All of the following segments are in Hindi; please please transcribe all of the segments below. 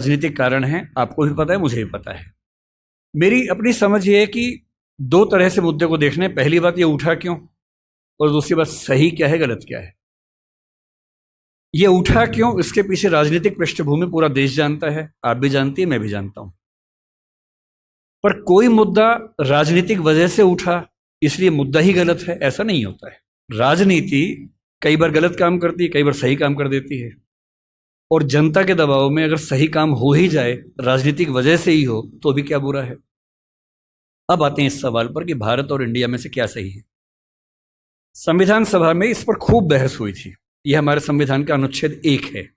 राजनीतिक कारण हैं, आपको भी पता है, मुझे भी पता है। मेरी अपनी समझ ये है कि दो तरह से मुद्दे को देखने, पहली बात ये उठा क्यों, और दूसरी बात सही क्या है, गलत क्या है। ये उठा क्यों, इसके पीछे राजनीतिक पृष्ठभूमि पूरा देश जानता है, आप भी जानती है, मैं भी जानता हूं। पर कोई मुद्दा राजनीतिक वजह से उठा इसलिए मुद्दा ही गलत है, ऐसा नहीं होता है। राजनीति कई बार गलत काम करती है, कई बार सही काम कर देती है, और जनता के दबाव में अगर सही काम हो ही जाए, राजनीतिक वजह से ही हो, तो भी क्या बुरा है। अब आते हैं इस सवाल पर कि भारत और इंडिया में से क्या सही है। संविधान सभा में इस पर खूब बहस हुई थी। यह हमारे संविधान का अनुच्छेद 1 है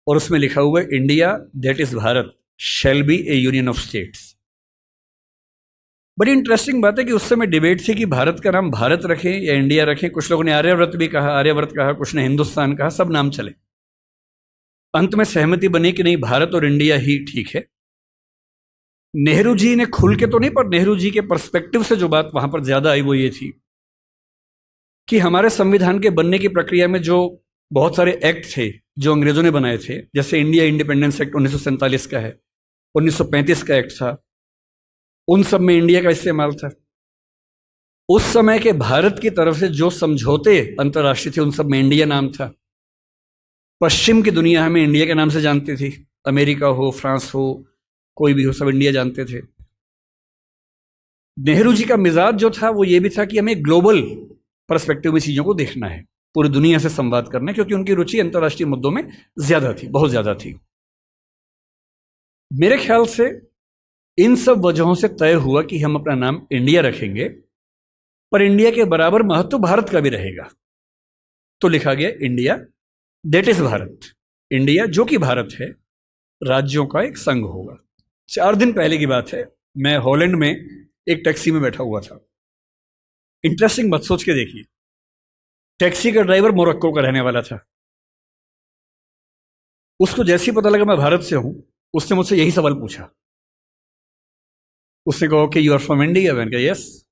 और उसमें लिखा हुआ है, India that is Bharat shall be A union of states. बड़ी इंटरेस्टिंग बात है कि उस समय डिबेट थी कि भारत का नाम भारत रखें या इंडिया रखें। कुछ लोगों ने आर्यव्रत भी कहा, आर्यव्रत कहा, कुछ ने हिंदुस्तान कहा, सब नाम चले। अंत में सहमति बनी कि नहीं, भारत और इंडिया ही ठीक है। नेहरू जी ने खुल के तो नहीं, पर नेहरू जी के पर्सपेक्टिव से जो बात वहां पर ज्यादा आई वो ये थी कि हमारे संविधान के बनने की प्रक्रिया में जो बहुत सारे एक्ट थे जो अंग्रेजों ने बनाए थे, जैसे इंडिया इंडिपेंडेंस एक्ट 1947 का है, 1935 का एक्ट था, उन सब में इंडिया का इस्तेमाल था। उस समय के भारत की तरफ से जो समझौते अंतर्राष्ट्रीय थे उन सब में इंडिया नाम था। पश्चिम की दुनिया हमें इंडिया के नाम से जानती थी, अमेरिका हो, फ्रांस हो, कोई भी हो, सब इंडिया जानते थे। नेहरू जी का मिजाज जो था वो ये भी था कि हमें ग्लोबल पर्सपेक्टिव में चीजों को देखना है, पूरी दुनिया से संवाद करना है, क्योंकि उनकी रुचि अंतर्राष्ट्रीय मुद्दों में ज्यादा थी, बहुत ज्यादा थी। मेरे ख्याल से इन सब वजहों से तय हुआ कि हम अपना नाम इंडिया रखेंगे, पर इंडिया के बराबर महत्व भारत का भी रहेगा। तो लिखा गया India that is Bharat. India जो कि भारत है, राज्यों का एक संघ होगा। 4 दिन पहले की बात है, मैं हॉलैंड में एक टैक्सी में बैठा हुआ था। इंटरेस्टिंग मत सोच के देखिए, टैक्सी का ड्राइवर मोरक्को का रहने वाला था। उसको जैसे ही पता लगा मैं भारत से हूं, उसने मुझसे यही सवाल पूछा। उसने कहा कि यू आर फ्रॉम इंडिया? मैंने कहा yes.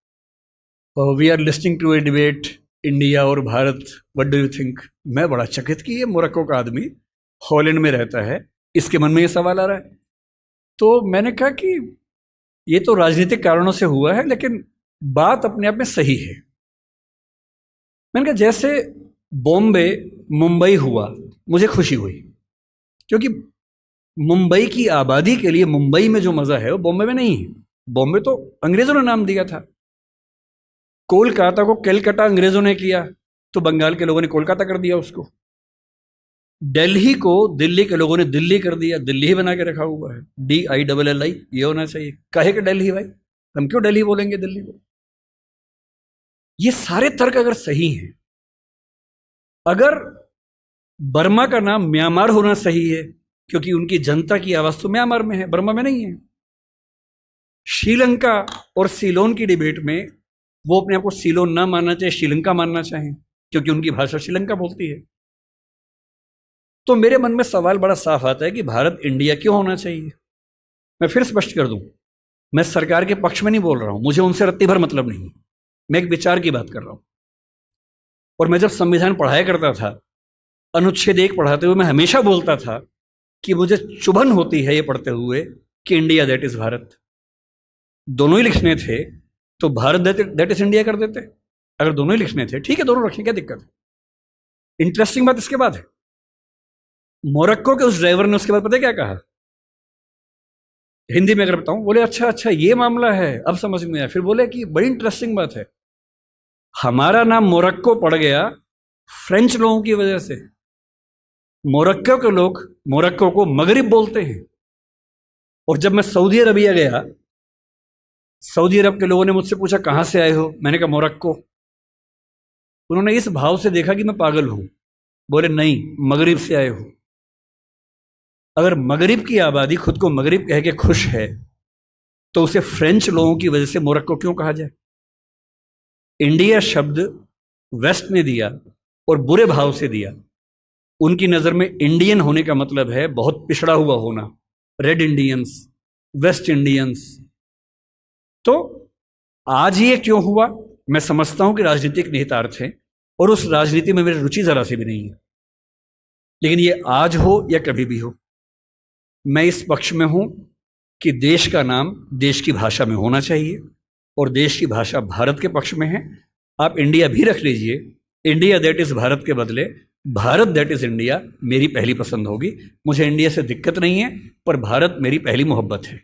We are listing to a debate India और Bharat, what do you think? मैं बड़ा चकित कि ये मोरक्को का आदमी हॉलैंड में रहता है, इसके मन में ये सवाल आ रहा है। तो मैंने कहा कि ये तो राजनीतिक कारणों से हुआ है, लेकिन बात अपने आप में सही है। मैंने कहा जैसे बॉम्बे मुंबई हुआ, मुझे खुशी हुई, क्योंकि मुंबई की आबादी के लिए मुंबई में जो मजा है वो बॉम्बे में नहीं है। बॉम्बे तो अंग्रेजों ने नाम दिया था। कोलकाता को कैलकाटा अंग्रेजों ने किया, तो बंगाल के लोगों ने कोलकाता कर दिया उसको। दिल्ली को दिल्ली के लोगों ने दिल्ली कर दिया, दिल्ली ही बना के रखा हुआ है, DILLI, ये होना चाहिए। काहे के दिल्ली भाई, हम क्यों दिल्ली बोलेंगे दिल्ली को? ये सारे तर्क अगर सही हैं, अगर बर्मा का नाम म्यांमार होना सही है, क्योंकि उनकी जनता की आवाज तो म्यांमार में है, बर्मा में नहीं है। श्रीलंका और सीलोन की डिबेट में वो अपने आप को सीलोन ना मानना चाहे, श्रीलंका मानना चाहें, क्योंकि उनकी भाषा श्रीलंका बोलती है। तो मेरे मन में सवाल बड़ा साफ आता है कि भारत इंडिया क्यों होना चाहिए। मैं फिर स्पष्ट कर दूं, मैं सरकार के पक्ष में नहीं बोल रहा हूं, मुझे उनसे रत्ती भर मतलब नहीं, मैं एक विचार की बात कर रहा हूं। और मैं जब संविधान पढ़ाया करता था, अनुच्छेद 1 पढ़ाते हुए मैं हमेशा बोलता था कि मुझे चुभन होती है ये पढ़ते हुए कि इंडिया दैट इज भारत। दोनों ही लिखने थे तो भारत दैट इज इंडिया कर देते। अगर दोनों ही लिखने थे, ठीक है, दोनों रखें, क्या दिक्कत है। इंटरेस्टिंग बात इसके बाद है, मोरक्को के उस ड्राइवर ने उसके बाद पता है क्या कहा, हिंदी में अगर बताऊं, बोले अच्छा अच्छा ये मामला है, अब समझ में आया। फिर बोले कि बड़ी इंटरेस्टिंग बात है, हमारा नाम मोरक्को पड़ गया फ्रेंच लोगों की वजह से। मोरक्को के लोग मोरक्को को मगरिब बोलते हैं। और जब मैं सऊदी अरबिया गया, सऊदी अरब के लोगों ने मुझसे पूछा कहां से आए हो, मैंने कहा मोरक्को। उन्होंने इस भाव से देखा कि मैं पागल हूं, बोले नहीं, मगरिब से आए हो। अगर मगरिब की आबादी खुद को मगरिब कह के खुश है, तो उसे फ्रेंच लोगों की वजह से मोरक्को क्यों कहा जाए? इंडिया शब्द वेस्ट ने दिया और बुरे भाव से दिया। उनकी नजर में इंडियन होने का मतलब है बहुत पिछड़ा हुआ होना, रेड इंडियंस, वेस्ट इंडियंस। तो आज ये क्यों हुआ, मैं समझता हूं कि राजनीतिक निहितार्थ है, और उस राजनीति में मेरी रुचि जरा सी भी नहीं है। लेकिन ये आज हो या कभी भी हो, मैं इस पक्ष में हूं कि देश का नाम देश की भाषा में होना चाहिए और देश की भाषा भारत के पक्ष में है। आप इंडिया भी रख लीजिए, इंडिया दैट इज़ भारत के बदले भारत दैट इज़ इंडिया मेरी पहली पसंद होगी। मुझे इंडिया से दिक्कत नहीं है, पर भारत मेरी पहली मोहब्बत है।